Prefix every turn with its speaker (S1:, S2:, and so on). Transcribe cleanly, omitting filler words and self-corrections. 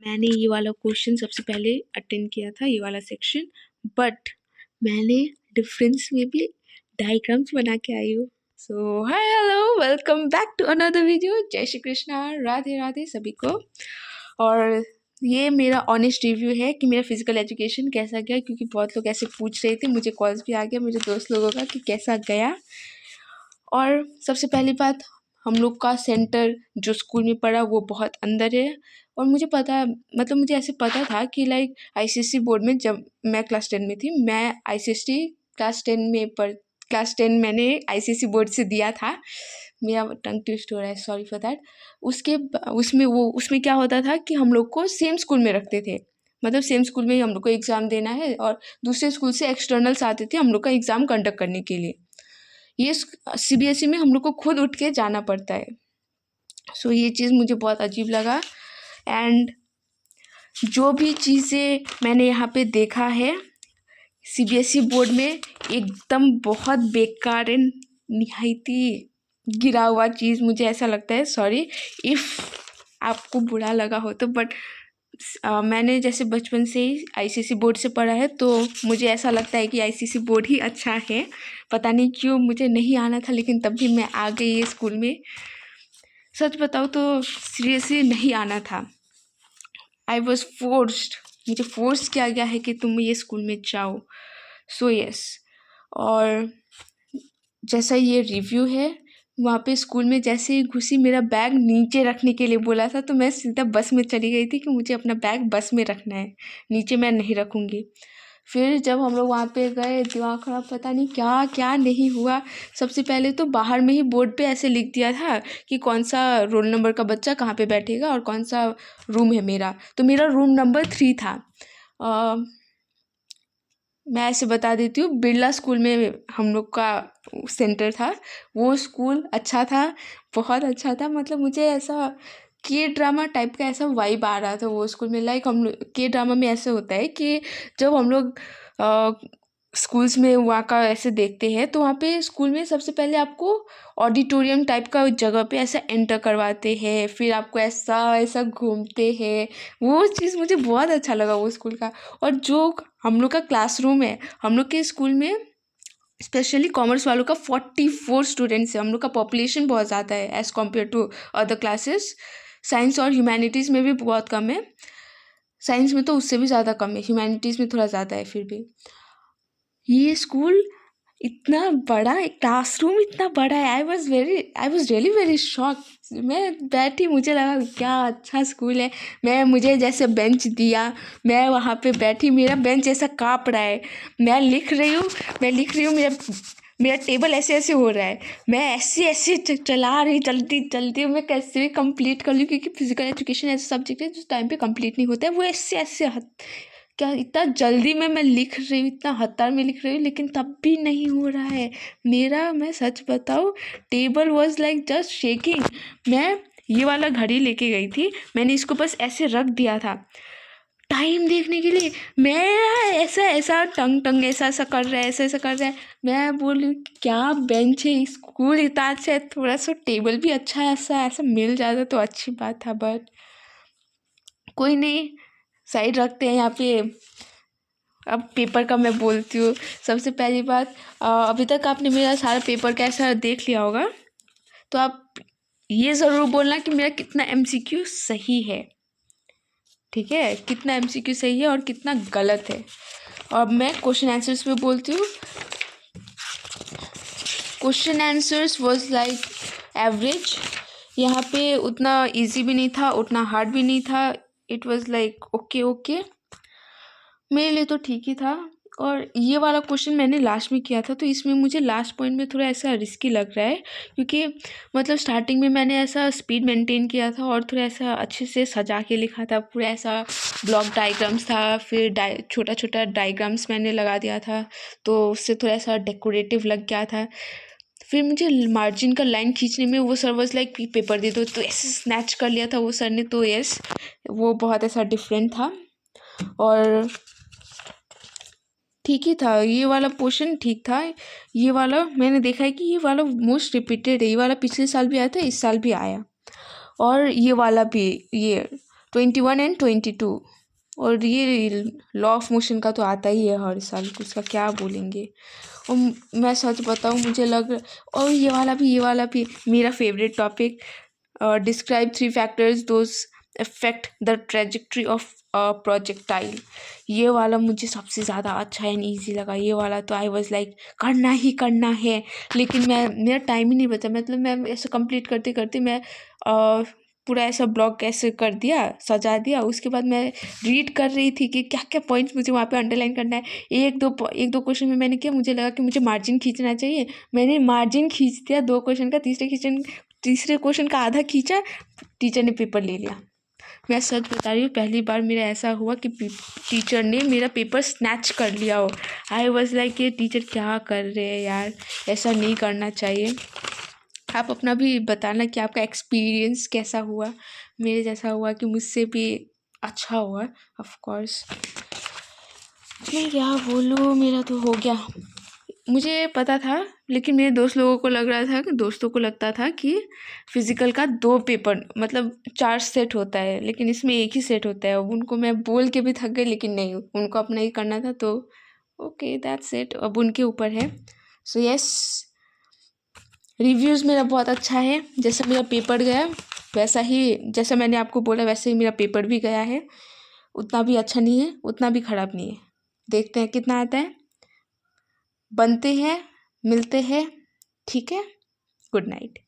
S1: मैंने ये वाला क्वेश्चन सबसे पहले अटेंड किया था, ये वाला सेक्शन, बट मैंने डिफरेंस में भी डायग्राम्स बना के आई हूँ। So hi hello, welcome back to another video. जय श्री कृष्णा, राधे राधे सभी को। और ये मेरा ऑनेस्ट रिव्यू है कि मेरा फिजिकल एजुकेशन कैसा गया, क्योंकि बहुत लोग ऐसे पूछ रहे थे, मुझे कॉल्स भी आ गया मेरे दोस्त लोगों का कि कैसा गया। और सबसे पहली बात, हम लोग का सेंटर जो स्कूल में पड़ा वो बहुत अंदर है। और मुझे पता, मतलब मुझे ऐसे पता था कि लाइक आईसीएसई बोर्ड में, जब मैं क्लास 10 में थी, मैं आईसीएसई क्लास 10 मैंने आईसीएसई बोर्ड से दिया था। मेरा टंग ट्विस्ट हो रहा है, सॉरी फॉर दैट। उसमें क्या होता था कि हम लोग को सेम स्कूल में रखते थे, मतलब सेम स्कूल में ही हम लोग को एग्ज़ाम देना है, और दूसरे स्कूल से एक्सटर्नल्स आते थे हम लोग का एग्ज़ाम कंडक्ट करने के लिए। ये सीबीएसई में हम लोग को खुद उठ के जाना पड़ता है। सो ये चीज़ मुझे बहुत अजीब लगा। एंड जो भी चीज़ें मैंने यहाँ पे देखा है सीबीएसई बोर्ड में, एकदम बहुत बेकार एंड निहायती गिरा हुआ चीज़ मुझे ऐसा लगता है। सॉरी इफ़ आपको बुरा लगा हो तो, बट मैंने जैसे बचपन से ही आईसीएसई बोर्ड से पढ़ा है, तो मुझे ऐसा लगता है कि आईसीएसई बोर्ड ही अच्छा है। पता नहीं क्यों मुझे नहीं आना था, लेकिन तब भी मैं आ गई ये स्कूल में। सच बताऊँ तो सीरियसली नहीं आना था, आई वॉज फोर्स्ड, मुझे फोर्स किया गया है कि तुम ये स्कूल में जाओ। So yes. और जैसा ये रिव्यू है, वहाँ पे स्कूल में जैसे ही घुसी, मेरा बैग नीचे रखने के लिए बोला था, तो मैं सीधा बस में चली गई थी कि मुझे अपना बैग बस में रखना है, नीचे मैं नहीं रखूँगी। फिर जब हम लोग वहाँ पे गए, दिमाग खराब, पता नहीं क्या क्या नहीं हुआ। सबसे पहले तो बाहर में ही बोर्ड पे ऐसे लिख दिया था कि कौन सा रोल नंबर का बच्चा कहाँ पे बैठेगा और कौन सा रूम है मेरा। तो मेरा रूम नंबर 3 था। मैं ऐसे बता देती हूँ, बिरला स्कूल में हम लोग का सेंटर था। वो स्कूल अच्छा था, बहुत अच्छा था। मतलब मुझे ऐसा के ड्रामा टाइप का ऐसा वाइब आ रहा था वो स्कूल में। लाइक हम लोग के ड्रामा में ऐसे होता है कि जब हम लोग स्कूल्स में वहाँ का ऐसे देखते हैं, तो वहाँ पे स्कूल में सबसे पहले आपको ऑडिटोरियम टाइप का जगह पे ऐसा एंटर करवाते हैं, फिर आपको ऐसा ऐसा घूमते हैं। वो चीज़ मुझे बहुत अच्छा लगा वो स्कूल का। और जो हम लोग का क्लासरूम है, हम लोग के स्कूल में स्पेशली कॉमर्स वालों का 44 स्टूडेंट्स है। हम लोग का पॉपुलेशन बहुत ज़्यादा है as compare to other classes. Science और ह्यूमैनिटीज़ में भी बहुत कम है, साइंस में तो उससे भी ज़्यादा कम है, ह्यूमैनिटीज़ में थोड़ा ज़्यादा है। फिर भी ये स्कूल इतना बड़ा, एक क्लासरूम इतना बड़ा है। I was really very shock. मैं बैठी, मुझे लगा क्या अच्छा स्कूल है। मुझे जैसे बेंच दिया, मैं वहाँ पे बैठी, मेरा बेंच ऐसा काँप रहा है। मैं लिख रही हूँ, मेरा टेबल ऐसे ऐसे हो रहा है। मैं ऐसे ऐसे चला रही, जल्दी मैं कैसे भी कंप्लीट कर लूँ, क्योंकि फिजिकल एजुकेशन ऐसा सब्जेक्ट है जो टाइम पे कंप्लीट नहीं होता है। वो ऐसे ऐसे क्या इतना जल्दी में मैं लिख रही हूँ, इतना हतार में लिख रही हूँ, लेकिन तब भी नहीं हो रहा है मेरा। मैं सच बताऊँ, table was like just shaking. मैं ये वाला घड़ी लेके गई थी, मैंने इसको बस ऐसे रख दिया था टाइम देखने के लिए। मैं ऐसा ऐसा टंग ऐसा ऐसा कर रहा है, ऐसा ऐसा कर रहा है। मैं बोल रही हूँ क्या बेंच है, स्कूल इतना अच्छा है, थोड़ा सा टेबल भी अच्छा है, ऐसा ऐसा मिल जाता तो अच्छी बात था, बट कोई नहीं, साइड रखते हैं यहाँ पे। अब पेपर का मैं बोलती हूँ। सबसे पहली बात, अभी तक आपने मेरा सारा पेपर कैसा देख लिया होगा, तो आप ये ज़रूर बोलना कि मेरा कितना एमसीक्यू सही है, ठीक है, कितना एमसीक्यू सही है और कितना गलत है। और मैं क्वेश्चन आंसर्स पे बोलती हूँ। Question answers was like average. यहाँ पे उतना इजी भी नहीं था, उतना हार्ड भी नहीं था। इट वाज लाइक ओके, मेरे लिए तो ठीक ही था। और ये वाला क्वेश्चन मैंने लास्ट में किया था, तो इसमें मुझे लास्ट पॉइंट में थोड़ा ऐसा रिस्की लग रहा है, क्योंकि मतलब स्टार्टिंग में मैंने ऐसा स्पीड मेंटेन किया था और थोड़ा ऐसा अच्छे से सजा के लिखा था, पूरा ऐसा ब्लॉक डायग्राम्स था, फिर छोटा छोटा डायग्राम्स मैंने लगा दिया था, तो उससे थोड़ा ऐसा डेकोरेटिव लग गया था। फिर मुझे मार्जिन का लाइन खींचने में वो सर वॉज लाइक पेपर दे दो, तो ऐसे स्नैच कर लिया था वो सर ने। तो यस, वो बहुत ऐसा डिफरेंट था और ठीक ही था। ये वाला पोर्शन ठीक था। ये वाला मैंने देखा है कि ये वाला मोस्ट रिपीटेड है। ये वाला पिछले साल भी आया था, इस साल भी आया। और ये वाला भी, ये 21 एंड 22। और ये लॉ ऑफ मोशन का तो आता ही है हर साल, उसका क्या बोलेंगे। और मैं सच बताऊँ, मुझे और ये वाला भी मेरा favourite topic, describe 3 factors those affect the trajectory of projectile. ये वाला मुझे सबसे ज़्यादा अच्छा एंड ईजी लगा। ये वाला तो आई वॉज लाइक करना ही करना है, लेकिन मेरा टाइम ही नहीं बचा। मतलब मैं ऐसे कंप्लीट करते करते मैं पूरा ऐसा ब्लॉग ऐसे कर दिया, सजा दिया। उसके बाद मैं रीड कर रही थी कि क्या क्या पॉइंट्स मुझे वहाँ पे अंडरलाइन करना है। एक दो क्वेश्चन में मैंने किया, मुझे लगा कि मुझे मार्जिन खींचना चाहिए, मैंने मार्जिन खींच दिया 2 क्वेश्चन का। तीसरे क्वेश्चन का आधा खींचा, टीचर ने पेपर ले लिया। मैं सच बता रही हूँ, पहली बार मेरा ऐसा हुआ कि टीचर ने मेरा पेपर स्नैच कर लिया हो। आई वॉज लाइक ये टीचर क्या कर रहे हैं यार, ऐसा नहीं करना चाहिए। आप अपना भी बताना कि आपका एक्सपीरियंस कैसा हुआ। मेरे जैसा हुआ कि मुझसे भी अच्छा हुआ ऑफ कोर्स। मैं क्या बोलूँ, मेरा तो हो गया। मुझे पता था, लेकिन मेरे दोस्तों को लगता था कि फिज़िकल का 2 पेपर मतलब 4 सेट होता है, लेकिन इसमें एक ही सेट होता है। अब उनको मैं बोल के भी थक गई, लेकिन नहीं, उनको अपना ही करना था, तो ओके दैट्स इट, अब उनके ऊपर है। सो यस, रिव्यूज़ मेरा बहुत अच्छा है। जैसा मेरा पेपर गया वैसा ही, जैसा मैंने आपको बोला वैसे ही मेरा पेपर भी गया है। उतना भी अच्छा नहीं है, उतना भी ख़राब नहीं है। देखते हैं कितना आता है। बनते हैं, मिलते हैं, ठीक है। Good night.